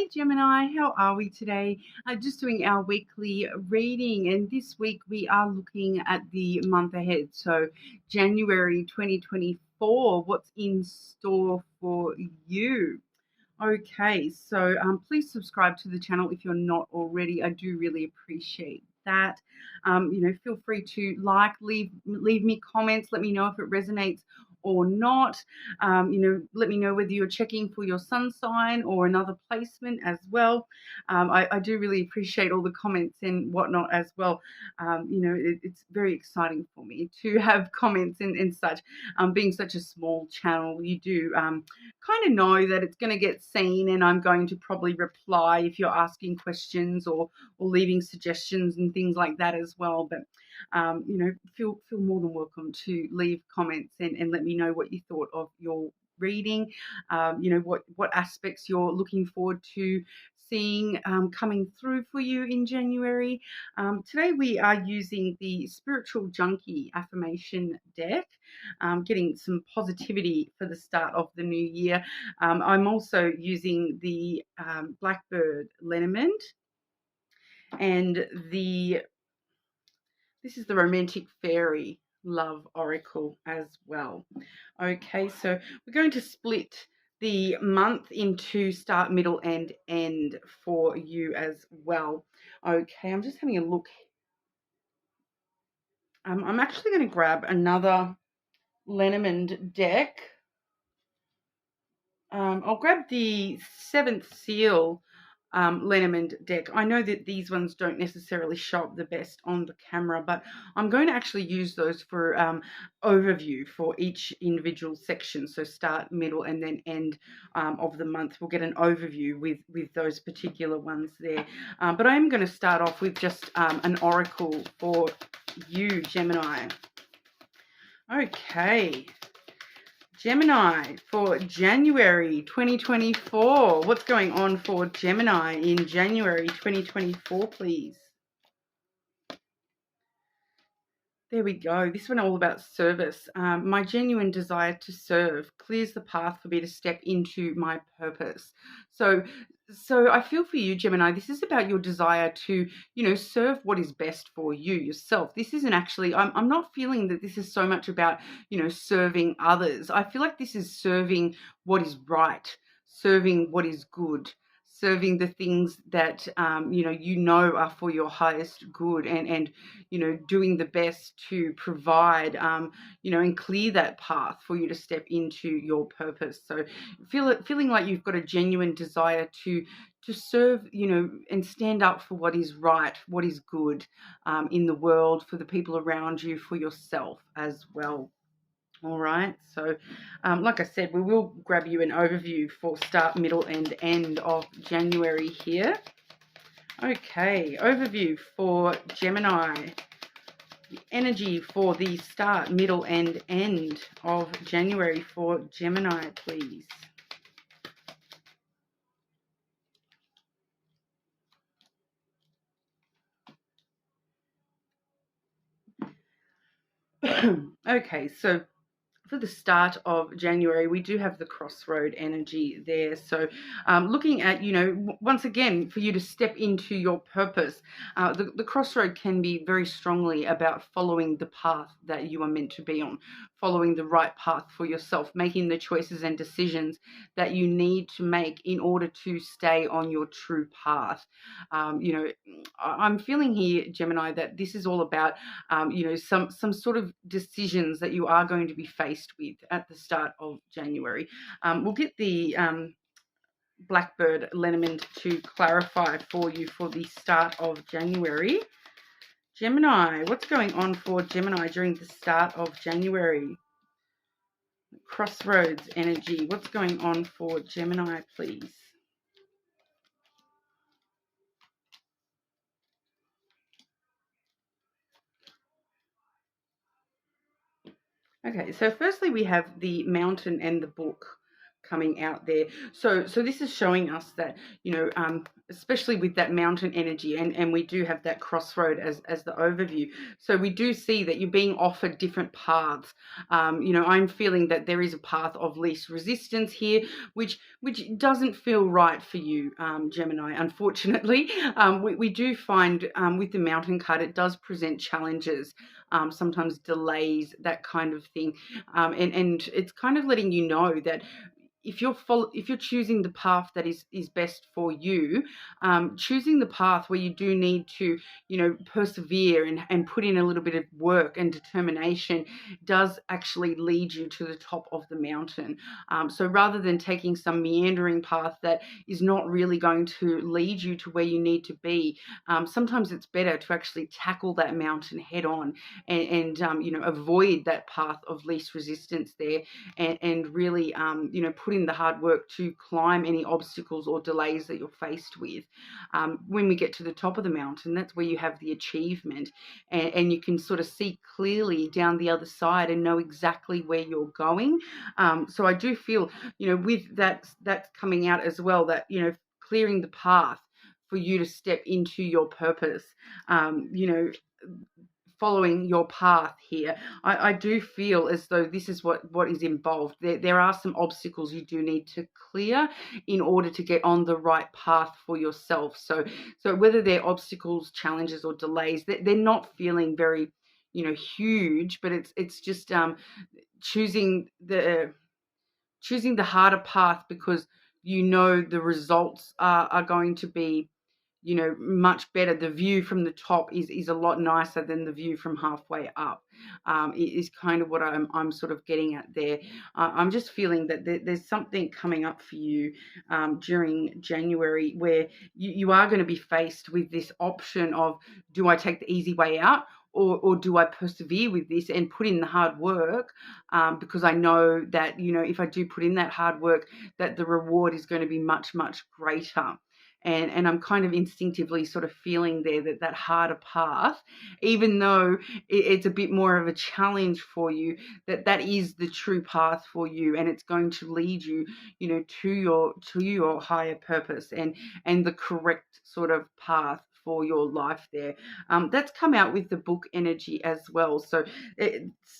Hey Gemini, how are we today? Just doing our weekly reading, and this week we are looking at the month ahead. So, January 2024, what's in store for you? Okay, so please subscribe to the channel if you're not already. I do really appreciate that. Feel free to leave me comments. Let me know if it resonates or not. Let me know whether you're checking for your sun sign or another placement as well. I do really appreciate all the comments and whatnot as well. It's very exciting for me to have comments and such. Being such a small channel, you do kind of know that it's going to get seen, and I'm going to probably reply if you're asking questions or leaving suggestions and things like that as well. But feel more than welcome to leave comments and let me know what you thought of your reading. What aspects you're looking forward to seeing coming through for you in January. Today we are using the Spiritual Junkie affirmation deck, getting some positivity for the start of the new year. I'm also using the Blackbird Lenormand, and this is the Romantic Fairy Love Oracle as well. Okay, so we're going to split the month into start, middle, and end for you as well. Okay, I'm just having a look. I'm actually going to grab another Lenormand deck. I'll grab the Seventh Seal Lenormand deck. I know that these ones don't necessarily show up the best on the camera, but I'm going to actually use those for overview for each individual section. So start, middle, and then end of the month. We'll get an overview with those particular ones there. But I am going to start off with just an oracle for you, Gemini. Okay. Gemini for January 2024. What's going on for Gemini in January 2024, please? There we go. This one all about service. My genuine desire to serve clears the path for me to step into my purpose. So I feel for you, Gemini, this is about your desire to, serve what is best for you yourself. This isn't actually, I'm not feeling that this is so much about, serving others. I feel like this is serving what is right, serving what is good, serving the things that, are for your highest good, and doing the best to provide, and clear that path for you to step into your purpose. So feeling like you've got a genuine desire to serve, and stand up for what is right, what is good in the world, for the people around you, for yourself as well. All right, so like I said, we will grab you an overview for start, middle, and end of January here. Okay, overview for Gemini. The energy for the start, middle, and end of January for Gemini, please. Okay, so for the start of January, we do have the crossroad energy there. So looking at, once again, for you to step into your purpose, the crossroad can be very strongly about following the path that you are meant to be on, following the right path for yourself, making the choices and decisions that you need to make in order to stay on your true path. I'm feeling here, Gemini, that this is all about, some sort of decisions that you are going to be faced with at the start of January. We'll get the Blackbird Lenormand to clarify for you for the start of January. Gemini, what's going on for Gemini during the start of January? Crossroads energy, what's going on for Gemini, please? Okay, so firstly we have the Mountain and the Book coming out there. So this is showing us that, especially with that mountain energy, and we do have that crossroad as the overview. So we do see that you're being offered different paths. I'm feeling that there is a path of least resistance here, which doesn't feel right for you, Gemini, unfortunately. We do find with the mountain card, it does present challenges, sometimes delays, that kind of thing. And it's kind of letting you know that if you're choosing the path that is best for you, choosing the path where you do need to, persevere and put in a little bit of work and determination does actually lead you to the top of the mountain. So rather than taking some meandering path that is not really going to lead you to where you need to be, sometimes it's better to actually tackle that mountain head on and avoid that path of least resistance there, and really, put in the hard work to climb any obstacles or delays that you're faced with. When we get to the top of the mountain, that's where you have the achievement, and you can sort of see clearly down the other side and know exactly where you're going. So I do feel, with that's coming out as well, that, clearing the path for you to step into your purpose, following your path here. I do feel as though this is what is involved. There are some obstacles you do need to clear in order to get on the right path for yourself. So whether they're obstacles, challenges, or delays, they're not feeling very, huge, but it's just choosing the harder path because the results are going to be, much better. The view from the top is a lot nicer than the view from halfway up. It is kind of what I'm sort of getting at there. I'm just feeling that there's something coming up for you during January where you are going to be faced with this option of, do I take the easy way out? Or do I persevere with this and put in the hard work, because I know that, if I do put in that hard work, that the reward is going to be much, much greater. And I'm kind of instinctively sort of feeling there that harder path, even though it's a bit more of a challenge for you, that is the true path for you, and it's going to lead you, to your higher purpose and the correct sort of path for your life there. That's come out with the book energy as well. So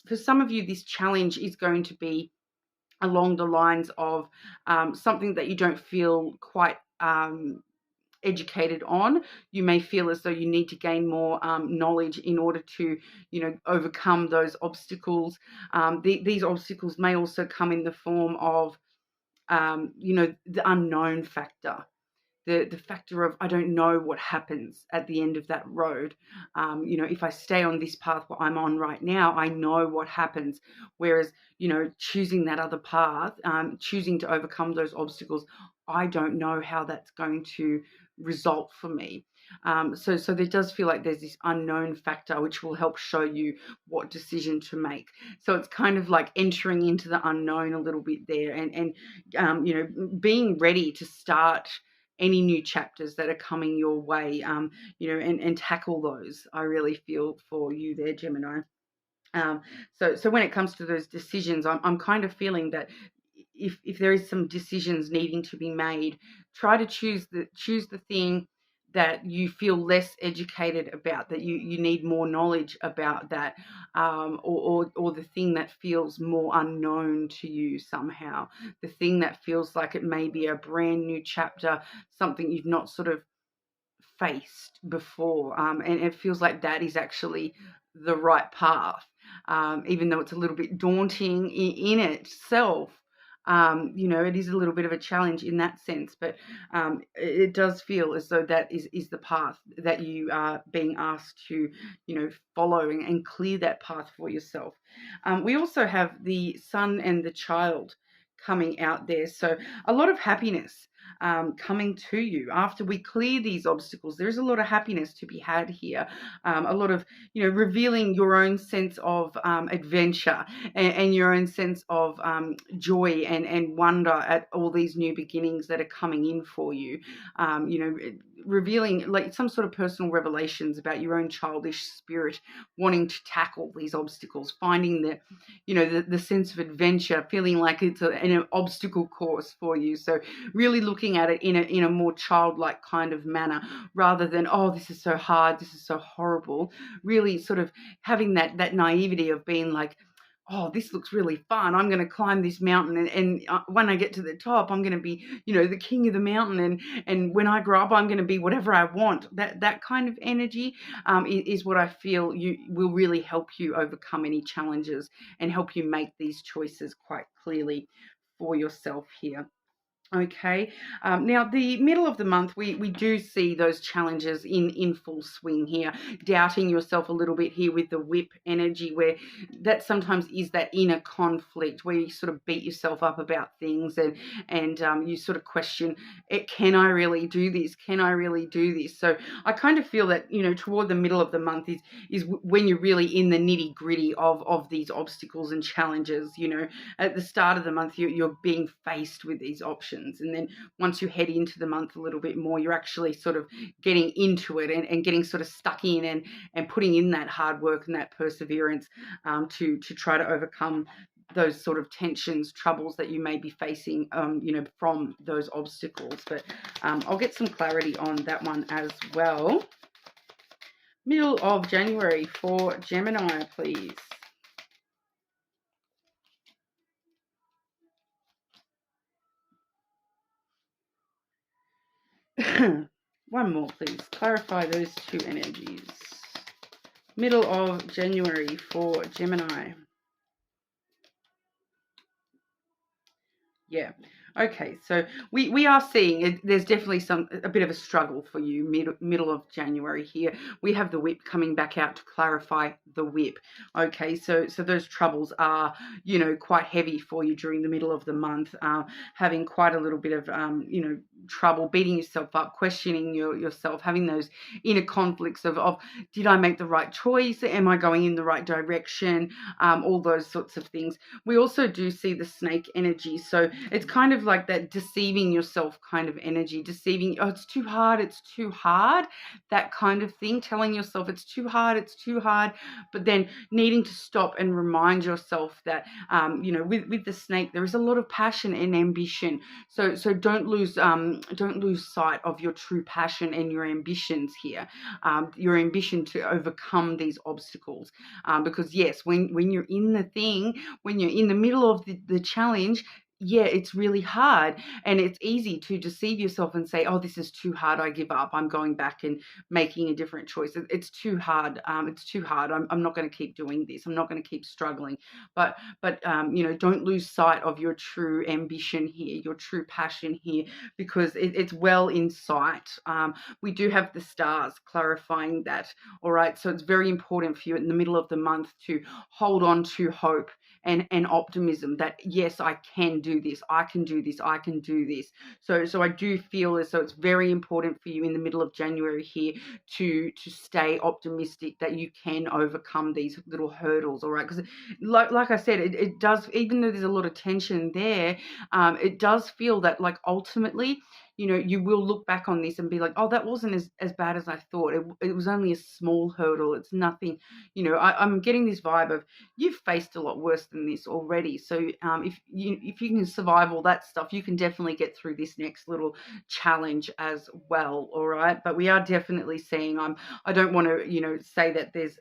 for some of you, this challenge is going to be along the lines of something that you don't feel quite educated on. You may feel as though you need to gain more knowledge in order to, overcome those obstacles. These obstacles may also come in the form of, the unknown factor. The factor of, I don't know what happens at the end of that road. If I stay on this path what I'm on right now, I know what happens. Whereas, choosing that other path, choosing to overcome those obstacles, I don't know how that's going to result for me. So there does feel like there's this unknown factor which will help show you what decision to make. So it's kind of like entering into the unknown a little bit there, and being ready to start any new chapters that are coming your way, and tackle those. I really feel for you there, Gemini. So when it comes to those decisions, I'm kind of feeling that if there is some decisions needing to be made, try to choose the thing that you feel less educated about, that you need more knowledge about that, or the thing that feels more unknown to you somehow, the thing that feels like it may be a brand new chapter, something you've not sort of faced before, and it feels like that is actually the right path, even though it's a little bit daunting in itself. It is a little bit of a challenge in that sense, but it does feel as though that is the path that you are being asked to, follow and clear that path for yourself. We also have the Sun and the Child coming out there, so a lot of happiness. coming to you. After we clear these obstacles, there's a lot of happiness to be had here. A lot of, revealing your own sense of adventure, and your own sense of joy and wonder at all these new beginnings that are coming in for you. Revealing like some sort of personal revelations about your own childish spirit wanting to tackle these obstacles, finding the sense of adventure, feeling like it's an obstacle course for you. So really looking at it in a more childlike kind of manner, rather than, oh, this is so hard, this is so horrible. Really sort of having that naivety of being like, oh, this looks really fun. I'm going to climb this mountain, and when I get to the top, I'm going to be, the king of the mountain, and when I grow up, I'm going to be whatever I want. That kind of energy is what I feel will really help you overcome any challenges and help you make these choices quite clearly for yourself here. Okay. Now, the middle of the month, we do see those challenges in full swing here, doubting yourself a little bit here with the whip energy, where that sometimes is that inner conflict where you sort of beat yourself up about things, and you sort of question, can I really do this? Can I really do this? So I kind of feel that, toward the middle of the month is when you're really in the nitty gritty of these obstacles and challenges. At the start of the month, you're being faced with these options. And then once you head into the month a little bit more, you're actually sort of getting into it and getting sort of stuck in and putting in that hard work and that perseverance to try to overcome those sort of tensions, troubles that you may be facing, from those obstacles. But I'll get some clarity on that one as well. Middle of January for Gemini, please. One more, please. Clarify those two energies. Middle of January for Gemini. Yeah. Okay, so we are seeing it, there's definitely a bit of a struggle for you middle of January here. We have the whip coming back out to clarify the whip. Okay, so those troubles are, quite heavy for you during the middle of the month, having quite a little bit of, trouble, beating yourself up, questioning yourself, having those inner conflicts of did I make the right choice? Am I going in the right direction? All those sorts of things. We also do see the snake energy, so it's kind of like that deceiving yourself kind of energy, oh, it's too hard, that kind of thing, telling yourself it's too hard, but then needing to stop and remind yourself that, with the snake, there is a lot of passion and ambition. So don't lose sight of your true passion and your ambitions here, your ambition to overcome these obstacles. Because yes, when you're in the thing, when you're in the middle of the challenge, yeah, it's really hard, and it's easy to deceive yourself and say, oh, this is too hard, I give up, I'm going back and making a different choice. It's too hard. I'm not going to keep doing this. I'm not going to keep struggling. But don't lose sight of your true ambition here, your true passion here, because it's well in sight. We do have the stars clarifying that. All right, so it's very important for you in the middle of the month to hold on to hope and optimism that, yes, I can do this, I can do this, I can do this. So I do feel as though it's very important for you in the middle of January here to stay optimistic that you can overcome these little hurdles, all right? Because like I said, it does, even though there's a lot of tension there, it does feel that, like, ultimately, you will look back on this and be like, oh, that wasn't as bad as I thought. It was only a small hurdle. It's nothing. I'm getting this vibe of you've faced a lot worse than this already. So if you can survive all that stuff, you can definitely get through this next little challenge as well. All right. But we are definitely seeing, I don't want to, say that there's,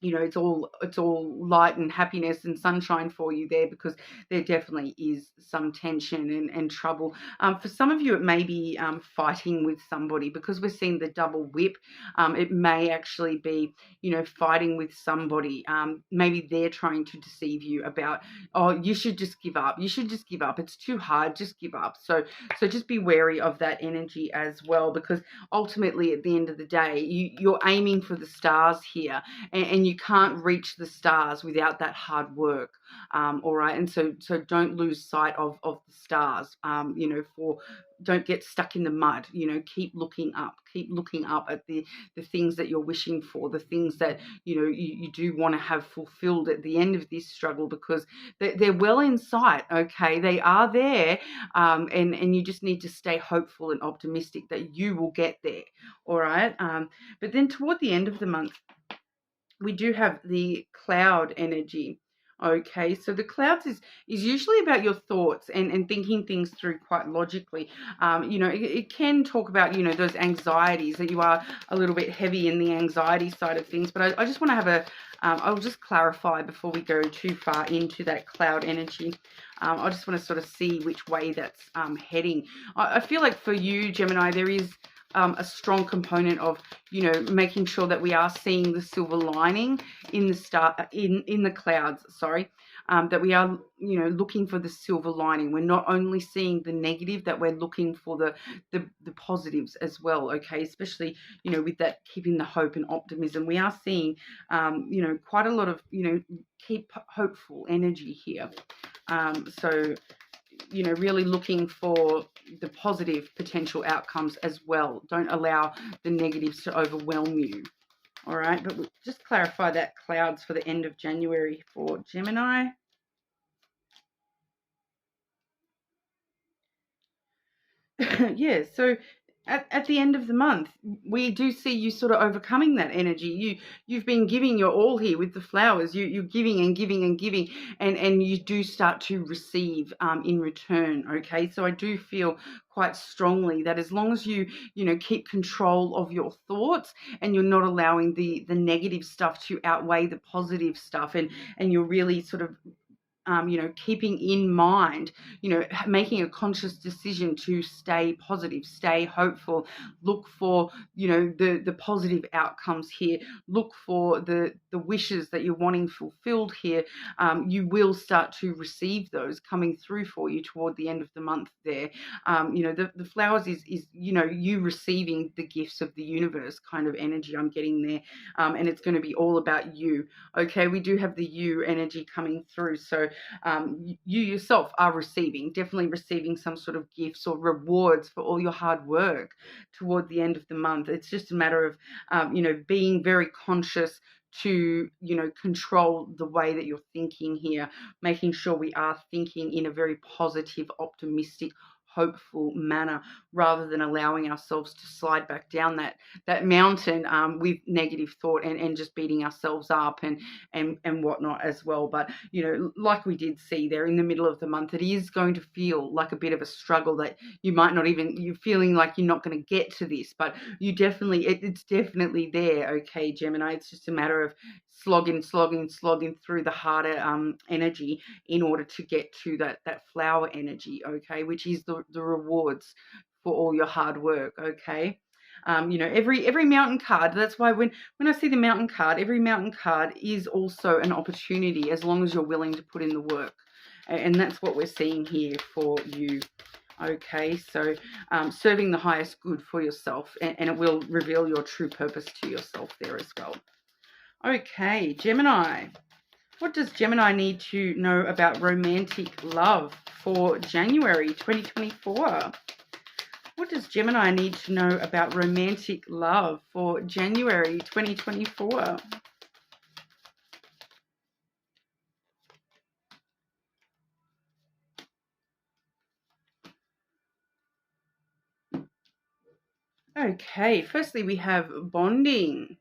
it's all light and happiness and sunshine for you there, because there definitely is some tension and trouble. For some of you, it may be fighting with somebody, because we're seeing the double whip. It may actually be, fighting with somebody. Maybe they're trying to deceive you about, oh, you should just give up. You should just give up. It's too hard. Just give up. So just be wary of that energy as well, because ultimately at the end of the day, you're aiming for the stars here, and you you can't reach the stars without that hard work. All right, and so don't lose sight of the stars. For don't get stuck in the mud. Keep looking up. Keep looking up at the things that you're wishing for, the things that you do want to have fulfilled at the end of this struggle, because they're well in sight. Okay, they are there, and you just need to stay hopeful and optimistic that you will get there. All right, but then toward the end of the month, we do have the cloud energy. Okay, so the clouds is usually about your thoughts and thinking things through quite logically. It can talk about, those anxieties, that you are a little bit heavy in the anxiety side of things. But I just want to have I'll just clarify before we go too far into that cloud energy. I just want to sort of see which way that's heading. I feel like for you, Gemini, there is a strong component of making sure that we are seeing the silver lining in the clouds. That we are looking for the silver lining. We're not only seeing the negative, that we're looking for the positives as well. Okay, especially with that keeping the hope and optimism. We are seeing quite a lot of keep hopeful energy here. So really looking for the positive potential outcomes as well. Don't allow the negatives to overwhelm you. All right, but we'll just clarify that clouds for the end of January for Gemini. Yeah, so at the end of the month, we do see you sort of overcoming that energy. You've been giving your all here with the flowers. You're giving and giving and giving, and you do start to receive in return. Okay, so I do feel quite strongly that as long as you keep control of your thoughts, and you're not allowing the negative stuff to outweigh the positive stuff, and you're really sort of keeping in mind, making a conscious decision to stay positive, stay hopeful, look for, the positive outcomes here, look for the wishes that you're wanting fulfilled here. You will start to receive those coming through for you toward the end of the month there. The flowers is you receiving the gifts of the universe kind of energy I'm getting there. And it's going to be all about you. Okay, we do have the you energy coming through. So you yourself are definitely receiving some sort of gifts or rewards for all your hard work toward the end of the month. It's just a matter of, being very conscious to, control the way that you're thinking here, making sure we are thinking in a very positive, optimistic, hopeful manner, rather than allowing ourselves to slide back down that mountain with negative thought and just beating ourselves up and whatnot as well. But like we did see there in the middle of the month, it is going to feel like a bit of a struggle, that you might not even, you're feeling like you're not going to get to this, but you definitely, it's definitely there. Okay, Gemini, it's just a matter of slogging through the harder energy in order to get to that flower energy, okay, which is the rewards for all your hard work. Okay, every mountain card, that's why when I see the mountain card, every mountain card is also an opportunity, as long as you're willing to put in the work, and that's what we're seeing here for you. Okay, so serving the highest good for yourself, and it will reveal your true purpose to yourself there as well. Okay, Gemini. What does Gemini need to know about romantic love for January 2024? What does Gemini need to know about romantic love for January 2024? Okay, firstly we have bonding.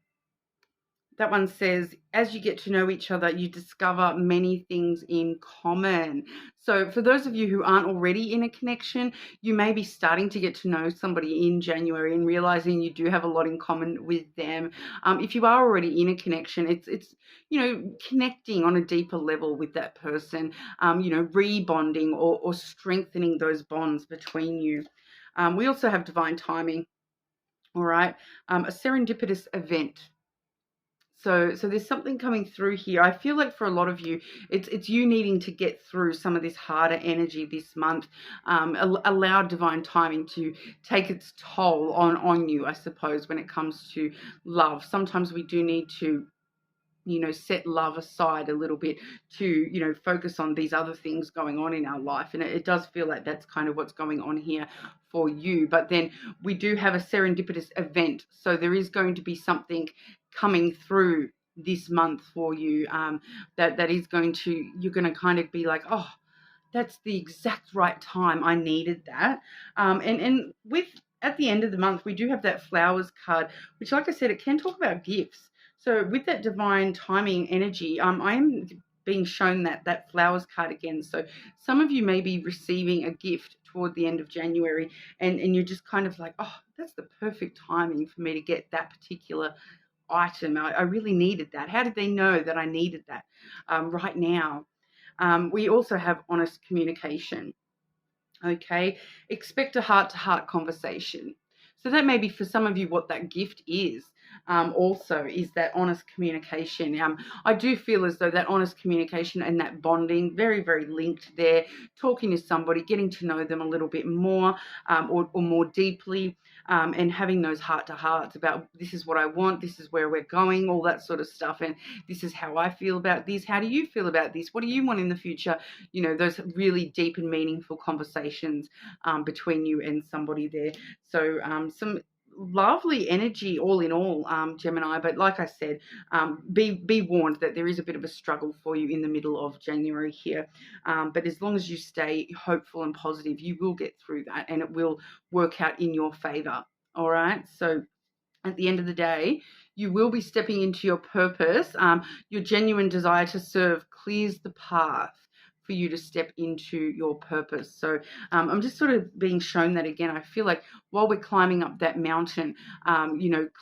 That one says, as you get to know each other, you discover many things in common. So for those of you who aren't already in a connection, you may be starting to get to know somebody in January and realizing you do have a lot in common with them. If you are already in a connection, it's connecting on a deeper level with that person, rebonding or strengthening those bonds between you. We also have divine timing. All right, a serendipitous event. So there's something coming through here. I feel like for a lot of you, it's you needing to get through some of this harder energy this month. Allow divine timing to take its toll on you, I suppose, when it comes to love. Sometimes we do need to set love aside a little bit to, focus on these other things going on in our life. And it does feel like that's kind of what's going on here for you. But then we do have a serendipitous event. So there is going to be something coming through this month for you, that is going to, you're going to kind of be like, oh, that's the exact right time. I needed that. And with at the end of the month, we do have that flowers card, which, like I said, it can talk about gifts. So with that divine timing energy, I am being shown that flowers card again. So some of you may be receiving a gift toward the end of January, and you're just kind of like, oh, that's the perfect timing for me to get that particular item. I really needed that. How did they know that I needed that right now? We also have honest communication. Okay, expect a heart-to-heart conversation. So that may be for some of you what that gift is. Also, is that honest communication. I do feel as though that honest communication and that bonding, very, very linked there. Talking to somebody, getting to know them a little bit more, or more deeply, and having those heart-to-hearts about, this is what I want, this is where we're going, all that sort of stuff, and this is how I feel about this. How do you feel about this? What do you want in the future? Those really deep and meaningful conversations between you and somebody there. So some lovely energy all in all, Gemini. But like I said, be warned that there is a bit of a struggle for you in the middle of January here. But as long as you stay hopeful and positive, you will get through that, and it will work out in your favor. All right. So at the end of the day, you will be stepping into your purpose. Your genuine desire to serve clears the path for you to step into your purpose. So I'm just sort of being shown that again. I feel like while we're climbing up that mountain,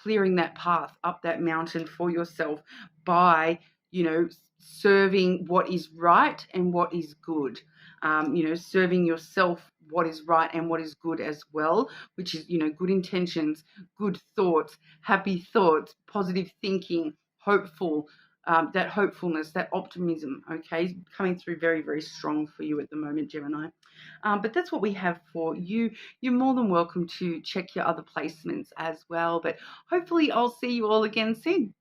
clearing that path up that mountain for yourself by, serving what is right and what is good. Serving yourself what is right and what is good as well, which is, good intentions, good thoughts, happy thoughts, positive thinking, hopeful, that hopefulness, that optimism, okay, coming through very, very strong for you at the moment, Gemini. But that's what we have for you. You're more than welcome to check your other placements as well. But hopefully I'll see you all again soon.